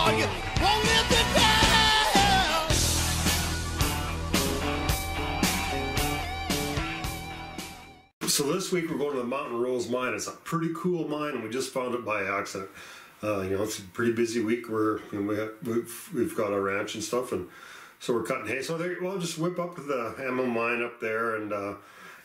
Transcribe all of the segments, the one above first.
or you won't live to tell. So this week we're going to the Mountain Rose mine. It's a pretty cool mine, and we just found it by accident. You know, it's a pretty busy week. We've got a ranch and stuff, and so we're cutting hay. So we'll just whip up to the Emma mine up there and the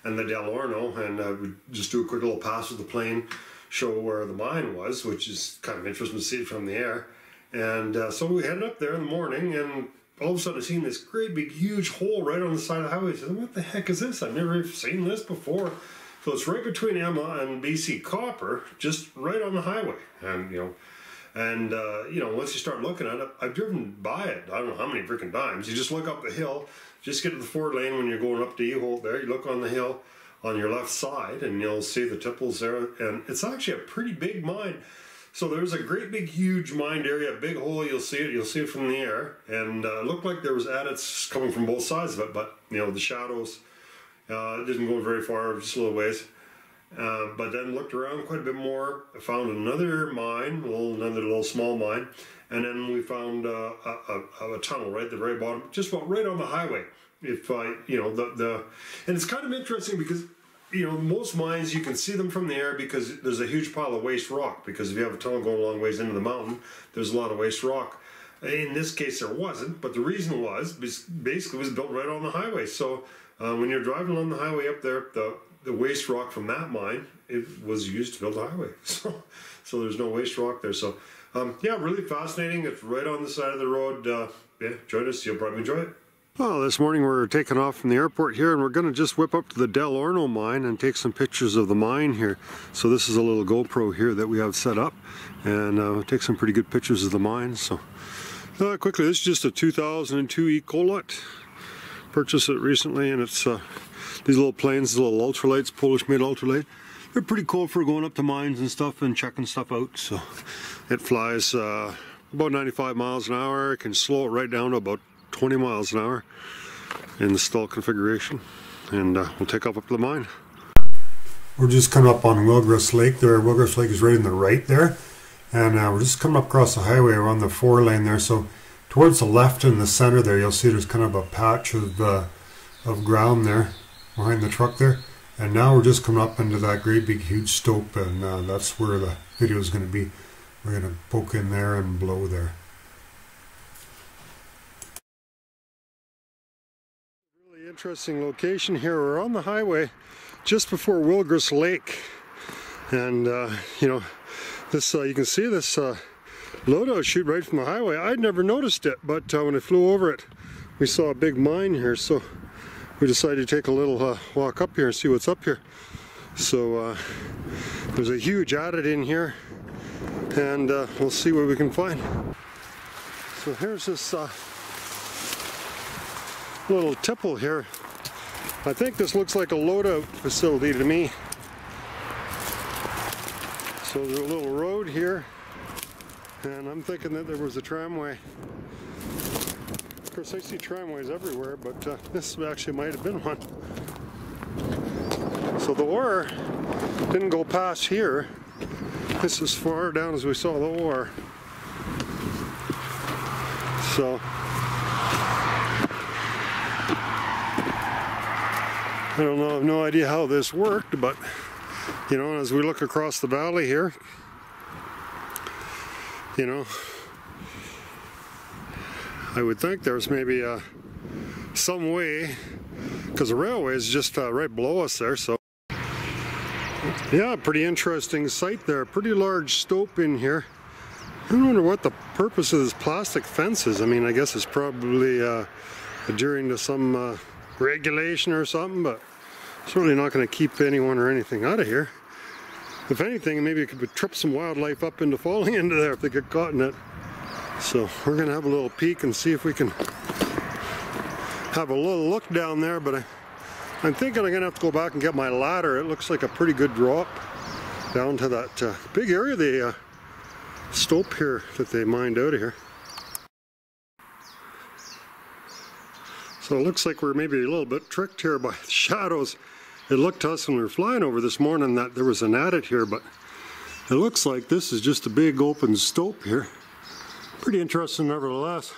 Del Orno, and we just do a quick little pass with the plane, show where the mine was, which is kind of interesting to see it from the air. And so we headed up there in the morning, and all of a sudden I seen this great big huge hole right on the side of the highway. I said, what the heck is this? I've never seen this before. So it's right between Emma and BC Copper, just right on the highway. And you know, once you start looking at it, I've driven by it, I don't know how many freaking times. You just look up the hill, just get to the 4 lane when you're going up to Eholt there, you look on the hill on your left side and you'll see the tipples there, and it's actually a pretty big mine. So there's a great big huge mined area, a big hole, you'll see it from the air, and it looked like there was adits coming from both sides of it, but you know, the shadows, it didn't go very far, just a little ways. But then looked around quite a bit more, found another mine, another little small mine, and then we found a tunnel right at the very bottom, just about right on the highway. If you know, and it's kind of interesting because, you know, most mines you can see them from the air because there's a huge pile of waste rock, because if you have a tunnel going a long ways into the mountain, there's a lot of waste rock. In this case there wasn't, but the reason was basically it was built right on the highway. So when you're driving along the highway up there, the waste rock from that mine, it was used to build the highway. So there's no waste rock there. So yeah, really fascinating. It's right on the side of the road. Yeah, join us, you'll probably enjoy it. Well, this morning we're taking off from the airport here, and we're going to just whip up to the Del Orno mine and take some pictures of the mine here. So this is a little GoPro here that we have set up, and we'll take some pretty good pictures of the mine. So quickly, this is just a 2002 Eholt. Purchased it recently, and it's these little planes, these little ultralights, Polish made ultralight. They're pretty cool for going up to mines and stuff and checking stuff out. So it flies about 95 miles an hour. It can slow it right down to about 20 miles an hour in the stall configuration, and we'll take off up to the mine. We're just coming up on Willgress Lake there. Willgress Lake is right in the right there, and we're just coming up across the highway around the 4 lane there. So towards the left in the center there, you'll see there's kind of a patch of ground there behind the truck there, and now we're just coming up into that great big huge stope, and that's where the video is going to be. We're going to poke in there and blow there. Really interesting location here. We're on the highway just before Willgress Lake, and you know, this you can see this loadout chute right from the highway. I'd never noticed it, but when I flew over it, we saw a big mine here, so we decided to take a little walk up here and see what's up here. So there's a huge adit in here, and we'll see what we can find. So here's this little tipple here. I think this looks like a loadout facility to me. So there's a little road here, and I'm thinking that there was a tramway. Of course, I see tramways everywhere, but this actually might have been one. So the ore didn't go past here. This is as far down as we saw the ore. So I don't know, I have no idea how this worked, but you know, as we look across the valley here, you know, I would think there's maybe some way, because the railway is just right below us there. So yeah, pretty interesting site there. Pretty large stope in here. I wonder what the purpose of this plastic fence is. I mean, I guess it's probably adhering to some regulation or something, but certainly not going to keep anyone or anything out of here. If anything, maybe it could trip some wildlife up into falling into there if they get caught in it. So we're going to have a little peek and see if we can have a little look down there, but I'm thinking I'm going to have to go back and get my ladder. It looks like a pretty good drop down to that big area, the stope here that they mined out of here. So it looks like we're maybe a little bit tricked here by the shadows. It looked to us when we were flying over this morning that there was an adit here, but it looks like this is just a big open stope here. Pretty interesting nevertheless.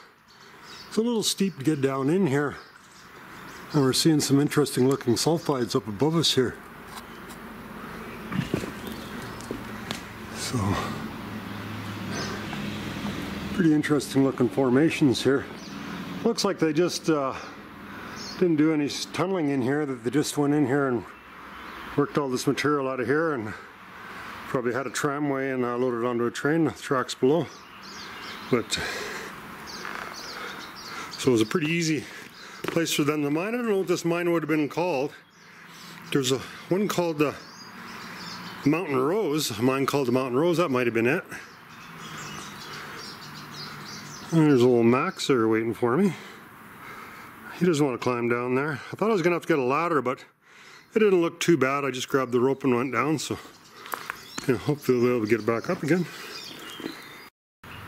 It's a little steep to get down in here. And we're seeing some interesting looking sulfides up above us here. So, pretty interesting looking formations here. Looks like they just didn't do any tunneling in here, that they just went in here and worked all this material out of here and probably had a tramway and loaded onto a train, the tracks below. But so it was a pretty easy place for them to mine. I don't know what this mine would have been called. There's a one called the Mountain Rose, a mine called the Mountain Rose, that might have been it. And there's a little Max there waiting for me. He doesn't want to climb down there. I thought I was going to have to get a ladder, but it didn't look too bad. I just grabbed the rope and went down, so hopefully they'll be able to get it back up again.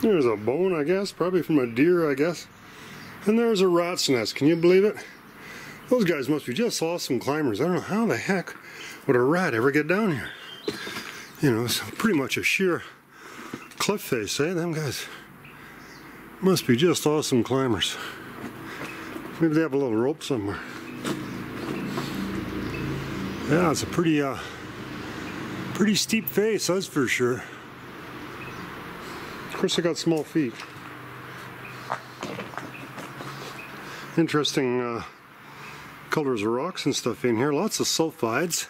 There's a bone, I guess, probably from a deer, I guess. And there's a rat's nest. Can you believe it? Those guys must be just awesome climbers. I don't know how the heck would a rat ever get down here. You know, it's pretty much a sheer cliff face, eh? Them guys must be just awesome climbers. Maybe they have a little rope somewhere. Yeah, it's a pretty steep face, that's for sure. Of course, I got small feet. Interesting colors of rocks and stuff in here. Lots of sulfides.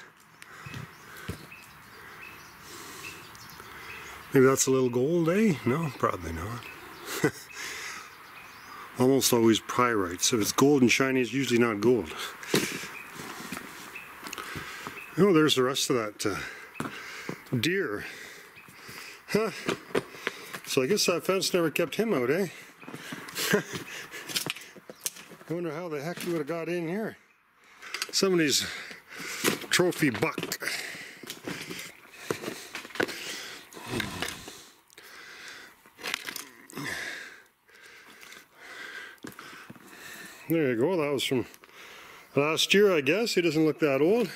Maybe that's a little gold, eh? No, probably not. Almost always pyrite. So if it's gold and shiny, it's usually not gold. Oh, there's the rest of that deer. Huh. So I guess that fence never kept him out, eh? I wonder how the heck he would have got in here. Somebody's trophy buck. There you go, that was from last year, I guess. He doesn't look that old.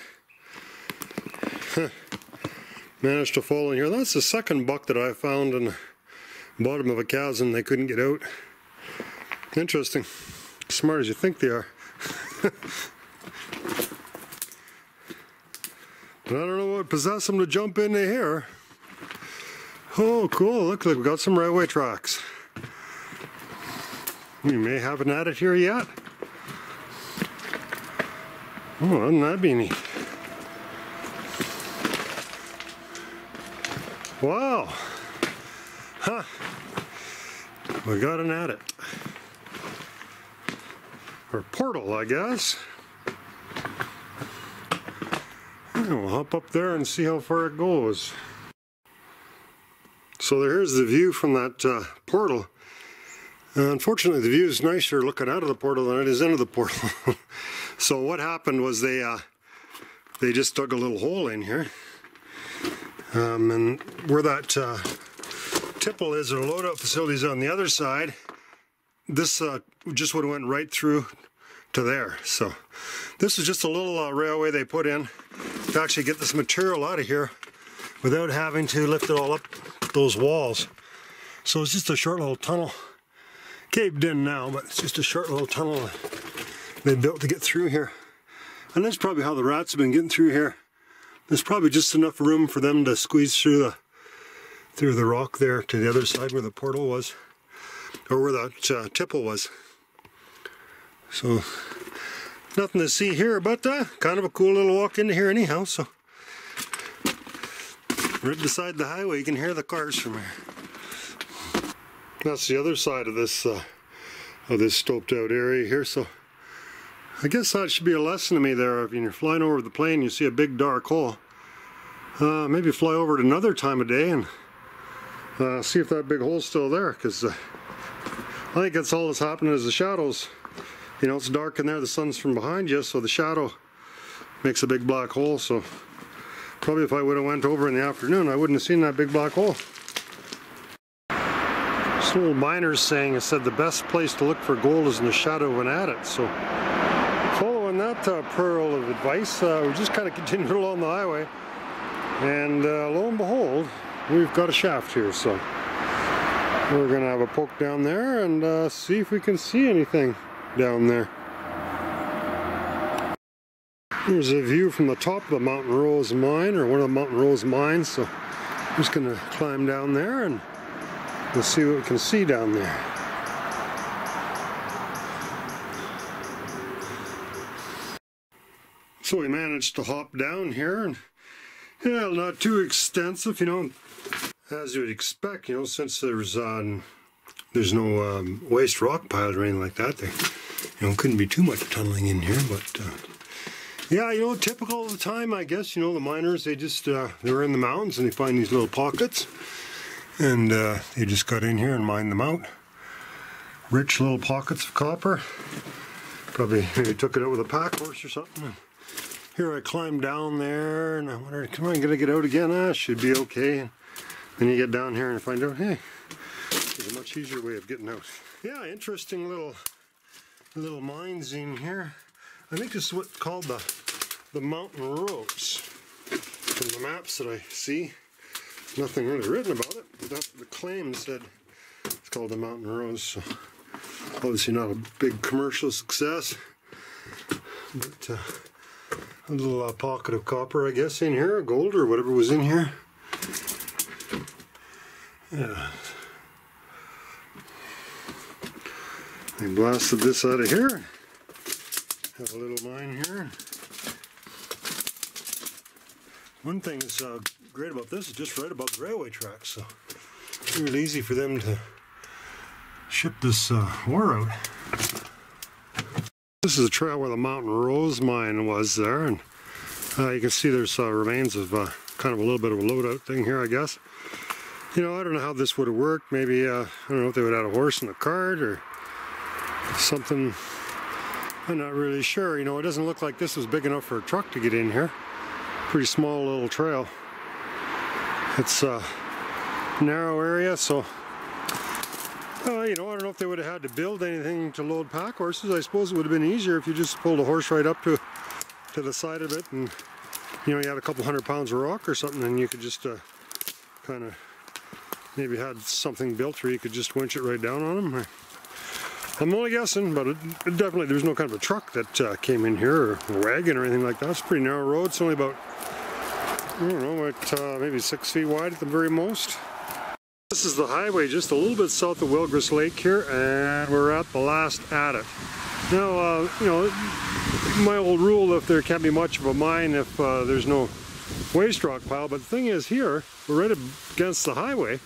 Managed to fall in here. That's the second buck that I found in the bottom of a chasm. They couldn't get out. Interesting. Smart as you think they are. But I don't know what possessed them to jump into here. Oh, cool. Look like we got some railway tracks. We may haven't had it here yet. Oh, wouldn't that be neat? Wow. Huh. We got an adit. Or portal, I guess. Yeah, we'll hop up there and see how far it goes. So here's the view from that portal. Unfortunately, the view is nicer looking out of the portal than it is into the portal. So what happened was they just dug a little hole in here. And where that tipple is, or loadout facilities on the other side, this just would have went right through to there. So this is just a little railway they put in to actually get this material out of here without having to lift it all up those walls. So it's just a short little tunnel. Caved in now, but it's just a short little tunnel they built to get through here. And that's probably how the rats have been getting through here. There's probably just enough room for them to squeeze through the rock there to the other side where the portal was, or where that tipple was. So nothing to see here, but kind of a cool little walk into here anyhow. So right beside the highway, you can hear the cars from here. That's the other side of this stoped out area here. So I guess that should be a lesson to me there. If you're flying over the plane, you see a big dark hole. Maybe fly over it another time of day and see if that big hole's still there, because I think that's all that's happening is the shadows. You know, it's dark in there, the sun's from behind you, so the shadow makes a big black hole. So probably if I would have went over in the afternoon, I wouldn't have seen that big black hole. This little miner's saying, it said the best place to look for gold is in the shadow of an adit. So following that pearl of advice, we just kind of continued along the highway, and lo and behold, we've got a shaft here. So We're gonna have a poke down there and see if we can see anything down there. Here's a view from the top of the Mountain Rose mine, or one of the Mountain Rose mines. So I'm just gonna climb down there and we'll see what we can see down there. So we managed to hop down here, and yeah, not too extensive, you know, as you would expect, you know, since there's no waste rock pile or anything like that. There, you know, couldn't be too much tunneling in here, but yeah, you know, typical of the time, I guess. You know, the miners, they just they're in the mountains and they find these little pockets, and they just got in here and mined them out. Rich little pockets of copper. Probably maybe took it out with a pack horse or something. Here I climbed down there, and I wondered, come on, gonna get out again? Ah, should be okay. And then you get down here and find out, hey, there's a much easier way of getting out. Yeah, interesting little mines in here. I think this is what's called the Mountain Rose. From the maps that I see, nothing really written about it. But the claim said it's called the Mountain Rose. So obviously not a big commercial success, but a little pocket of copper, I guess, in here, gold or whatever was in here. Yeah. They blasted this out of here. Have a little mine here. One thing that's great about this is just right above the railway tracks, so it's really easy for them to ship this ore out. This is a trail where the Mountain Rose mine was there, and you can see there's remains of kind of a little bit of a loadout thing here, I guess. You know, I don't know how this would have worked. Maybe, I don't know if they would have had a horse in the cart or something. I'm not really sure. You know, it doesn't look like this was big enough for a truck to get in here. Pretty small little trail. It's a narrow area, so you know, I don't know if they would have had to build anything to load pack horses. I suppose it would have been easier if you just pulled a horse right up to the side of it, and you know, you had a couple 100 pounds of rock or something, and you could just kind of maybe had something built where you could just winch it right down on them. I'm only guessing, but it definitely, there's no kind of a truck that came in here, or a wagon or anything like that. It's a pretty narrow road. It's only about, I don't know, about, maybe 6 feet wide at the very most. This is the highway just a little bit south of Willgress Lake here, and we're at the last adit. Now, you know, my old rule, if there can't be much of a mine if there's no waste rock pile, but the thing is here, we're right against the highway,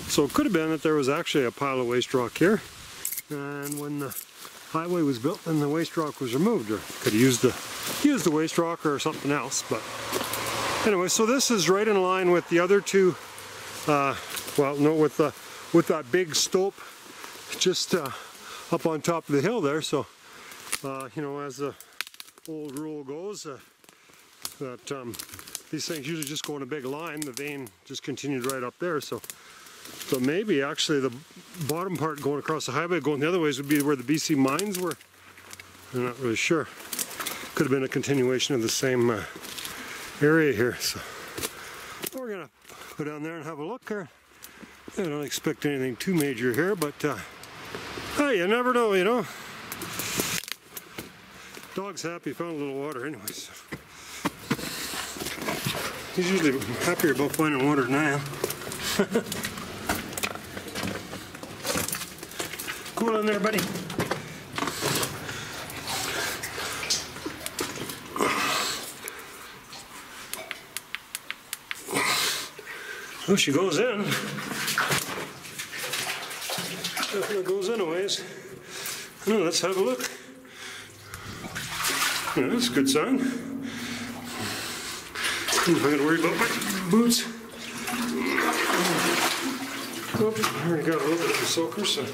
so it could have been that there was actually a pile of waste rock here, and when the highway was built, then the waste rock was removed, or could have used the waste rock or something else. But anyway, so this is right in line with the other two, well, no, with that big stope just up on top of the hill there. So you know, as the old rule goes, that these things usually just go in a big line. The vein just continued right up there. So maybe actually the bottom part going across the highway going the other ways would be where the BC mines were. I'm not really sure. Could have been a continuation of the same area here. So we're gonna go down there and have a look here. I don't expect anything too major here, but hey, you never know, you know. Dog's happy, found a little water anyways. He's usually happier about finding water than I am. Cool in there, buddy. Oh, she goes in. Definitely goes in a ways. Oh, let's have a look. Yeah, that's a good sign. I'm not going to worry about my boots. Oh, I already got a little bit of a soaker, so.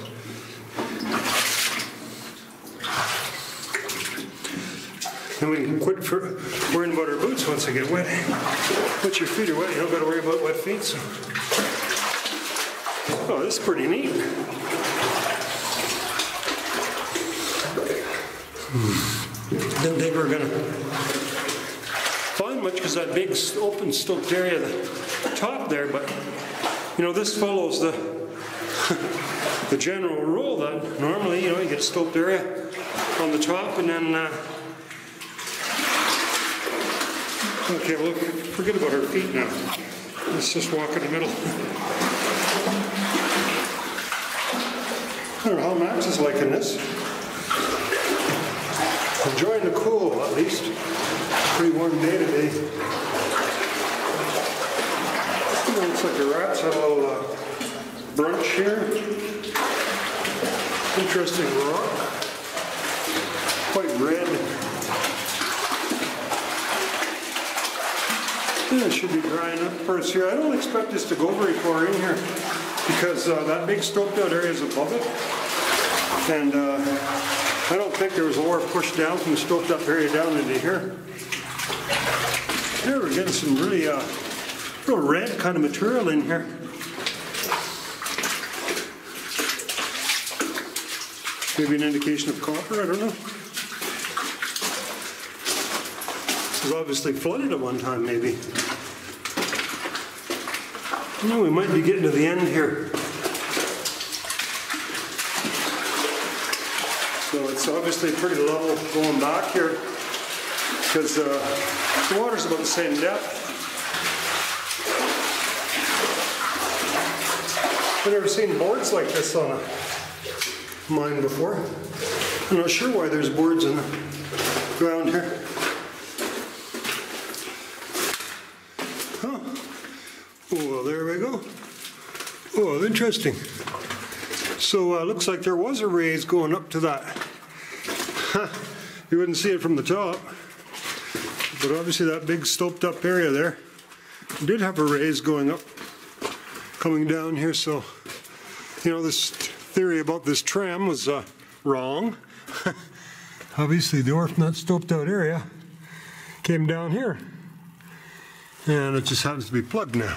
Then we can quit worrying about our boots once they get wet. Once your feet are wet, you don't got to worry about wet feet. So. Oh, this is pretty neat. Didn't think we were going to find much because that big open stoked area at the top there, but you know, this follows the the general rule that normally, you know, you get a stoped area on the top and then, okay, well, forget about our feet now. Let's just walk in the middle. I don't know how Max is liking this. Enjoying the cool, at least. Pretty warm day today. Looks like the rats had a little brunch here. Interesting rock. Quite red. Yeah, it should be drying up first here. I don't expect this to go very far in here because that big stoped out area is above it. And I don't think there was a ore pushed down from the stoped up area down into here. Here we're getting some really real red kind of material in here. Maybe an indication of copper, I don't know. This was obviously flooded at one time, maybe. No, we might be getting to the end here. So it's obviously pretty level going back here because the water's about the same depth. I've never seen boards like this on a mine before. I'm not sure why there's boards in the ground here. Oh, well, there we go. Oh, interesting. So looks like there was a raise going up to that. You wouldn't see it from the top, but obviously that big stoped up area there did have a raise going up, coming down here. So, you know, this theory about this tram was wrong. Obviously the ore from that stoped out area came down here, and it just happens to be plugged now.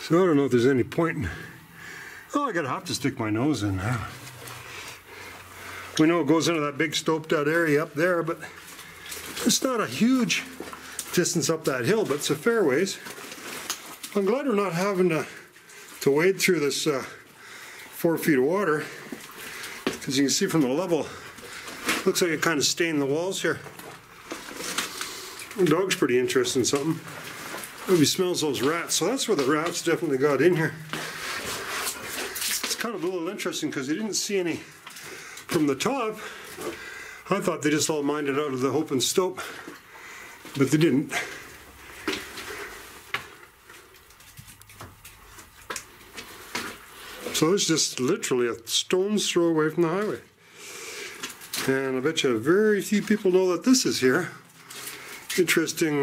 So I don't know if there's any point in, oh, I gotta have to stick my nose in now. We know it goes into that big stoped out area up there, but it's not a huge distance up that hill, but it's a fair ways. I'm glad we're not having to wade through this 4 feet of water, because you can see from the level, looks like it kind of stained the walls here. The dog's pretty interested in something. Maybe smells those rats, so that's where the rats definitely got in here. It's kind of a little interesting because you didn't see any from the top. I thought they just all mined it out of the open stope, but they didn't. So it's just literally a stone's throw away from the highway. And I bet you very few people know that this is here. Interesting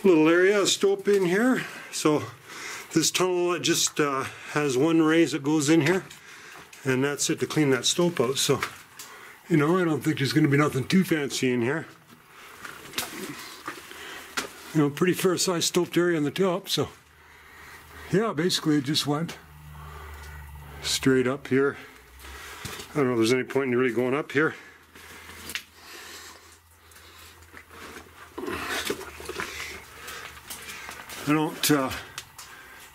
little area of stope in here. So this tunnel just has one raise that goes in here, and that's it to clean that stope out. So, you know, I don't think there's going to be nothing too fancy in here. You know, pretty fair sized stoped area on the top. So yeah, basically it just went straight up here. I don't know if there's any point in really going up here. I don't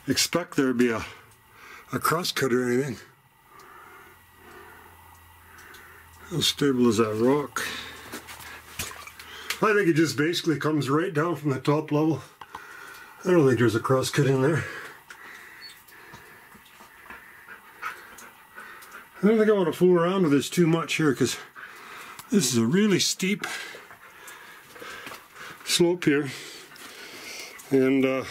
expect there to be a cross cut or anything. How stable is that rock? I think it just basically comes right down from the top level. I don't think there's a cross cut in there. I don't think I want to fool around with this too much here, because this is a really steep slope here, and I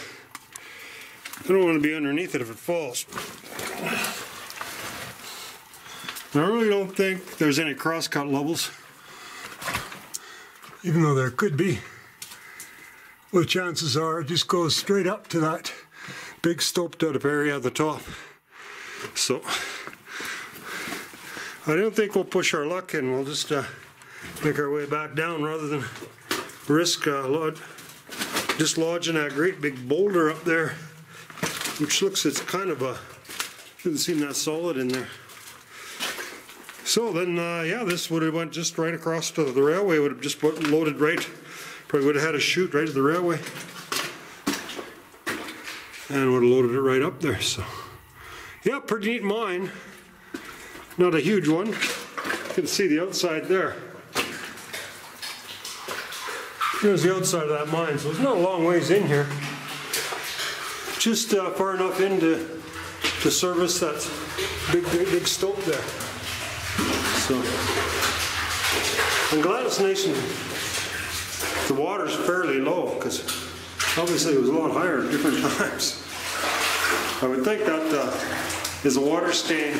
don't want to be underneath it if it falls. Now, I really don't think there's any cross-cut levels, even though there could be. Well, the chances are it just goes straight up to that big stoped out area at the top. So I don't think we'll push our luck, and we'll just make our way back down rather than risk dislodging that great big boulder up there, which looks, it's kind of doesn't seem that solid in there. So then, yeah, this would have went just right across to the railway, would have just loaded right, probably would have had a chute right to the railway. and would have loaded it right up there. So, yeah, pretty neat mine. Not a huge one. You can see the outside there. Here's the outside of that mine, so it's not a long ways in here. Just far enough in to service that big stope there. So, I'm glad it's nice and the water's fairly low, because obviously it was a lot higher at different times. I would think that is a water stain.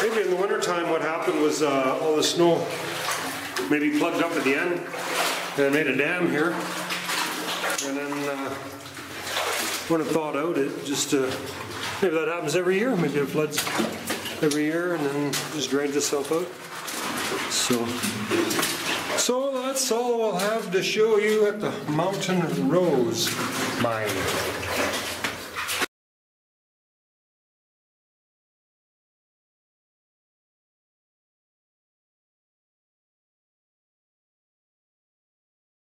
Maybe in the wintertime what happened was all the snow maybe plugged up at the end and made a dam here. And then when it thawed out, it just, maybe that happens every year. Maybe it floods every year and then just drains itself out. So that's all I'll have to show you at the Mountain Rose mine.